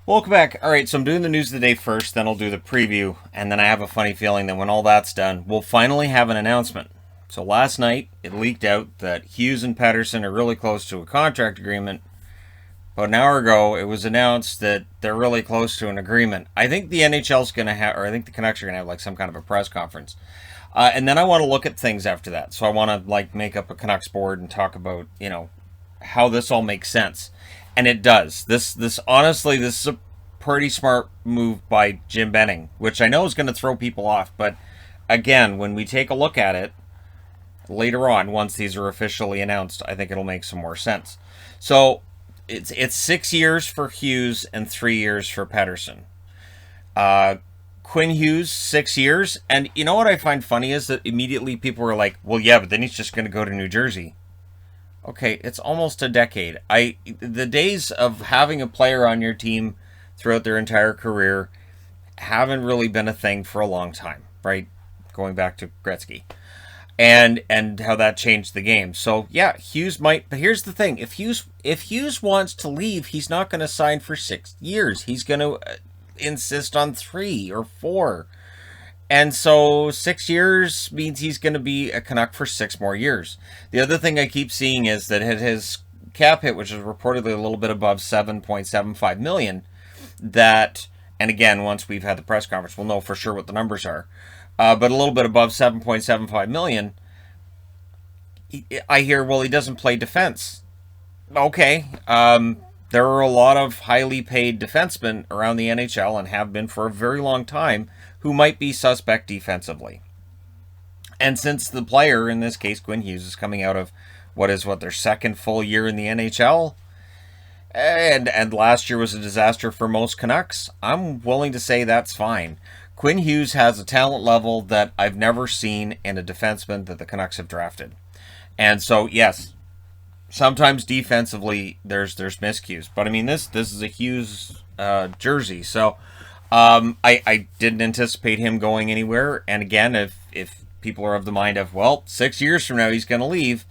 Welcome back. All right, so I'm doing the news of the day first, then I'll do the preview, and then I have a funny feeling that when all that's done, we'll finally have an announcement. So last night, it leaked out that Hughes and Pettersson are really close to a contract agreement. About an hour ago, it was announced that they're really close to an agreement. I think the NHL's going to have, or I think the Canucks are going to have like some kind of a press conference. And then I want to look at things after that. So I want to like make up a Canucks board and talk about, how this all makes sense. And it does. This honestly, this is a pretty smart move by Jim Benning, which I know is going to throw people off. But again, when we take a look at it later on, once these are officially announced, I think it'll make some more sense. So it's 6 years for Hughes and 3 years for Pettersson. Quinn Hughes, 6 years. And you know what I find funny is that immediately people were like, well, yeah, but then he's just going to go to New Jersey. Okay, it's almost a decade. The days of having a player on your team throughout their entire career haven't really been a thing for a long time, right? Going back to Gretzky and how that changed the game. So yeah, Hughes might. But here's the thing: if Hughes wants to leave, he's not going to sign for 6 years. He's going to insist on 3 or 4. And so 6 years means he's going to be a Canuck for 6 more years. The other thing I keep seeing is that his cap hit, which is reportedly a little bit above $7.75 million, that, and again, once we've had the press conference, we'll know for sure what the numbers are, but a little bit above $7.75 million, I hear, well, he doesn't play defense. Okay, there are a lot of highly paid defensemen around the NHL and have been for a very long time who might be suspect defensively. And since the player, in this case Quinn Hughes, is coming out of their second full year in the NHL, and last year was a disaster for most Canucks, I'm willing to say that's fine. Quinn Hughes has a talent level that I've never seen in a defenseman that the Canucks have drafted. And so, yes, sometimes defensively there's miscues, but I mean this is a Hughes jersey, so I didn't anticipate him going anywhere. And again, if people are of the mind of, well, 6 years from now he's going to leave,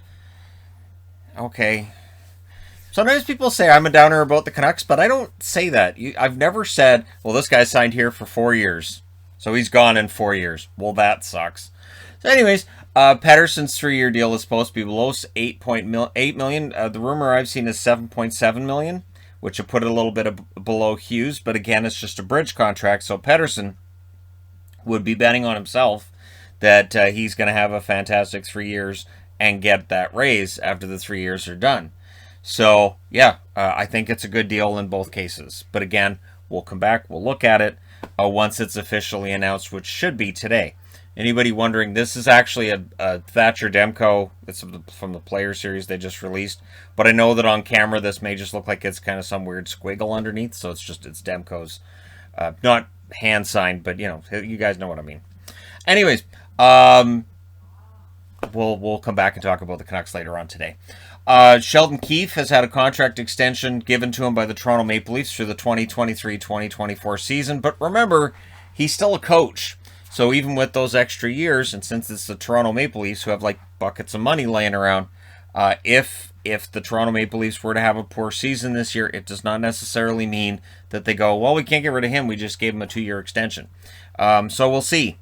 okay. Sometimes people say I'm a downer about the Canucks, but I don't say that. I've never said, well, this guy signed here for 4 years, so he's gone in 4 years. Well, that sucks. So anyways, Pettersson's 3-year deal is supposed to be below $8 million. The rumor I've seen is $7.7 million, which would put it a little bit below Hughes. But again, it's just a bridge contract, so Pettersson would be betting on himself that he's going to have a fantastic 3 years and get that raise after the 3 years are done. So, yeah, I think it's a good deal in both cases. But again, we'll come back, we'll look at it once it's officially announced, which should be today. Anybody wondering, this is actually a Thatcher Demko. It's from the Player Series they just released. But I know that on camera this may just look like it's kind of some weird squiggle underneath. So it's Demko's, not hand signed, but you guys know what I mean. Anyways, we'll come back and talk about the Canucks later on today. Sheldon Keefe has had a contract extension given to him by the Toronto Maple Leafs through the 2023-2024 season. But remember, he's still a coach. So even with those extra years, and since it's the Toronto Maple Leafs who have like buckets of money laying around, if the Toronto Maple Leafs were to have a poor season this year, it does not necessarily mean that they go, well, we can't get rid of him. We just gave him a 2-year extension. So we'll see.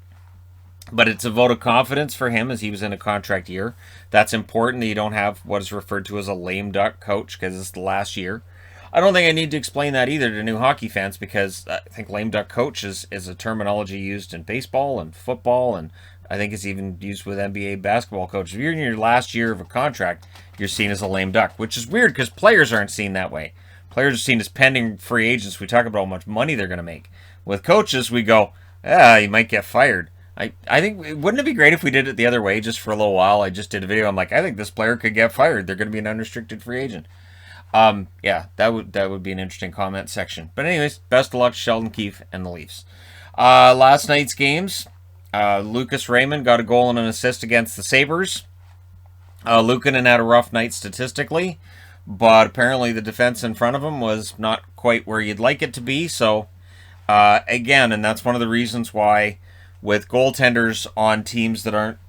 But it's a vote of confidence for him as he was in a contract year. That's important that you don't have what is referred to as a lame duck coach because it's the last year. I don't think I need to explain that either to new hockey fans because I think lame duck coach is a terminology used in baseball and football, and I think it's even used with NBA basketball coach. If you're in your last year of a contract, you're seen as a lame duck, which is weird because players aren't seen that way. Players are seen as pending free agents. We talk about how much money they're going to make. With coaches, we go, you might get fired. I think, wouldn't it be great if we did it the other way just for a little while? I just did a video. I'm like, I think this player could get fired. They're going to be an unrestricted free agent. Yeah, that would be an interesting comment section. But anyways, best of luck to Sheldon Keefe and the Leafs. Last night's games, Lucas Raymond got a goal and an assist against the Sabres. Luukkonen had a rough night statistically, but apparently the defense in front of him was not quite where you'd like it to be. So, again, and that's one of the reasons why with goaltenders on teams that aren't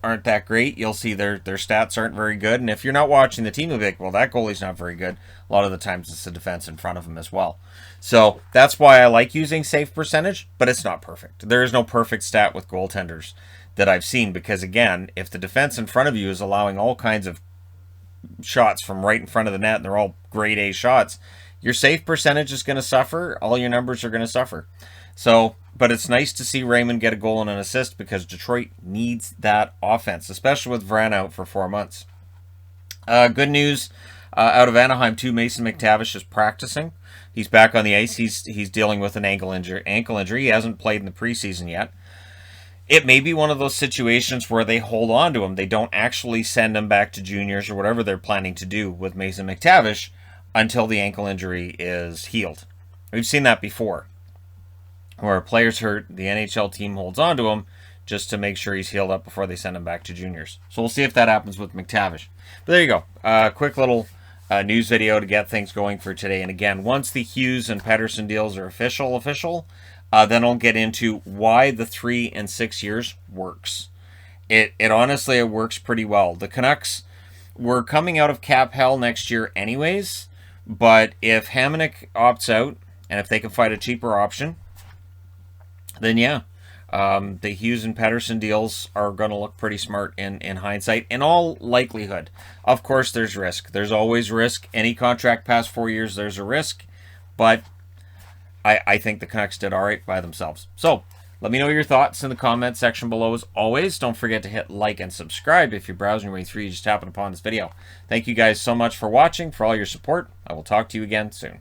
aren't that great. You'll see their stats aren't very good. And if you're not watching the team, you'll be like, well, that goalie's not very good. A lot of the times it's the defense in front of him as well. So that's why I like using save percentage, but it's not perfect. There is no perfect stat with goaltenders that I've seen because, again, if the defense in front of you is allowing all kinds of shots from right in front of the net and they're all grade A shots, your save percentage is going to suffer. All your numbers are going to suffer. So, but it's nice to see Raymond get a goal and an assist because Detroit needs that offense, especially with Vrana out for 4 months. Good news out of Anaheim too. Mason McTavish is practicing. He's back on the ice. He's dealing with an ankle injury. He hasn't played in the preseason yet. It may be one of those situations where they hold on to him. They don't actually send him back to juniors or whatever they're planning to do with Mason McTavish until the ankle injury is healed. We've seen that before, where a player's hurt, the NHL team holds on to him just to make sure he's healed up before they send him back to juniors. So we'll see if that happens with McTavish. But there you go. Quick little news video to get things going for today. And again, once the Hughes and Pettersson deals are official, then I'll get into why the 3 and 6 years works. It honestly, it works pretty well. The Canucks were coming out of cap hell next year anyways, but if Hamonic opts out and if they can find a cheaper option, then yeah, the Hughes and Pettersson deals are going to look pretty smart in hindsight, in all likelihood. Of course, there's risk. There's always risk. Any contract past 4 years, there's a risk, but I think the Canucks did all right by themselves. So let me know your thoughts in the comment section below. As always, don't forget to hit like and subscribe. If you're browsing your way through, you just happen upon this video. Thank you guys so much for watching, for all your support. I will talk to you again soon.